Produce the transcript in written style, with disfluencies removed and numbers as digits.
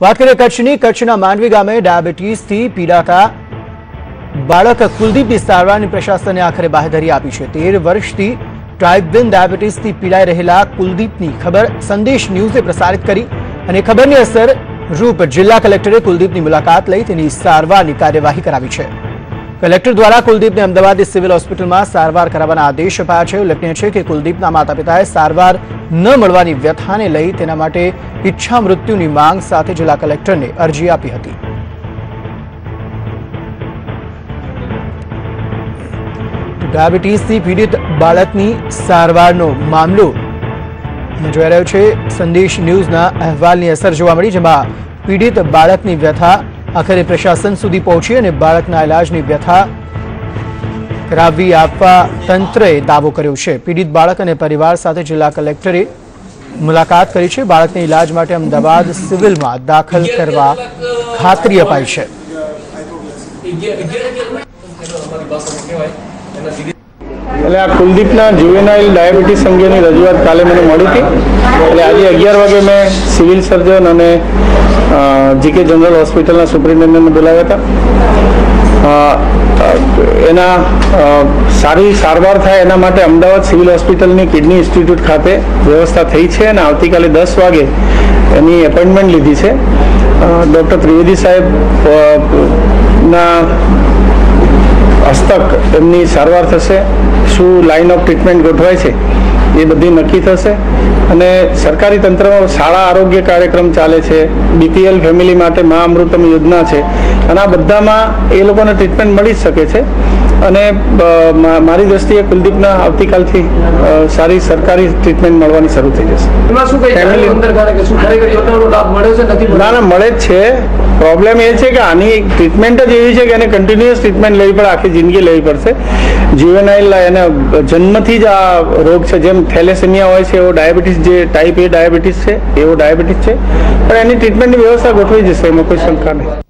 વાત કરીએ કચ્છની, કચ્છના માંડવી ગામે ડાયાબિટીસથી પીડાતા બાળક કુલદીપની સારવારની પ્રશાસને આખરે બાહેધરી આપી છે। 13 વર્ષથી ટાઈપ 1 ડાયાબિટીસથી પીડાઈ રહેલા કુલદીપની ખબર સંદેશ ન્યૂઝે પ્રસારિત કરી અને ખબરની અસર રૂપ જિલ્લા કલેક્ટરે કુલદીપની મુલાકાત લઈ તેની સારવારની કાર્યવાહી કરાવી છે। કલેક્ટર દ્વારા કુલદીપને અમદાવાદ સિવિલ હોસ્પિટલમાં સારવાર કરાવવાના આદેશ અપાયા છે। ઉલ્લેખનીય છે કે કુલદીપના માતા પિતાએ સારવાર ન મળવાની વ્યથાને લઈ તેના માટે ઈચ્છા મૃત્યુની માંગ સાથે જિલ્લા કલેક્ટરને અરજી આપી હતી। ડાયાબિટીસથી પીડિત બાળકની સારવારનો મામલો જોઈ રહ્યો છે। સંદેશ ન્યૂઝના અહેવાલની અસર જોવા મળી, જેમાં પીડિત બાળકની વ્યથા આખરે પ્રશાસન સુધી પહોંચી અને બાળકના ઇલાજની વ્યથા કરાવી આપવા તંત્રએ દાવો કર્યો છે। પીડિત બાળક અને પરિવાર સાથે જિલ્લા કલેક્ટરે મુલાકાત કરી છે। બાળકને ઇલાજ માટે અમદાવાદ સિવિલમાં દાખલ કરવા ખાતરી અપાઈ છે। એટલે આ કુલદીપના જુવેનાઇલ ડાયાબિટીસ અંગેની રજૂઆત કાલે મને મળી હતી। એટલે આજે 11 વાગે મેં સિવિલ સર્જન અને જીકે જનરલ હોસ્પિટલના સુપ્રિન્ટેન્ડન્ટને બોલાવ્યા હતા। એના સારી સારવાર થાય એના માટે અમદાવાદ સિવિલ હોસ્પિટલની કિડની ઇન્સ્ટિટ્યૂટ ખાતે વ્યવસ્થા થઈ છે અને આવતીકાલે 10 વાગે એની એપોઇન્ટમેન્ટ લીધી છે। ડૉક્ટર ત્રિવેદી સાહેબના હસ્તક એમની સારવાર થશે। શું લાઇન ઓફ ટ્રીટમેન્ટ ગોઠવાય છે એ બધી નક્કી થશે અને સરકારી તંત્રમાં શાળા આરોગ્ય કાર્યક્રમ ચાલે છે। બીપીએલ ફેમિલી માટે મા અમૃતમ યોજના છે અને આ બધામાં એ લોકોને ટ્રીટમેન્ટ મળી જ શકે છે અને મારી દ્રષ્ટિએ કુલદીપના આવતીકાલથી સારી સરકારી ટ્રીટમેન્ટ મળવાની શરૂ થઈ જશે। ના ના, મળે જ છે। પ્રોબ્લેમ એ છે કે આની ટ્રીટમેન્ટ જ એવી છે કે એને કન્ટિન્યુઅસ ટ્રીટમેન્ટ લેવી પડે, આખી જિંદગી લેવી પડશે। જ્યુવેનાઇલ એને જન્મથી જ આ રોગ છે, જેમ થેલેસેમિયા હોય છે એવો ડાયાબિટીસ, જે ટાઈપ 1 ડાયાબિટીસ છે એવો ડાયાબિટીસ છે, પણ એની ટ્રીટમેન્ટની વ્યવસ્થા ગોઠવી જશે, એમાં કોઈ શંકા નહીં।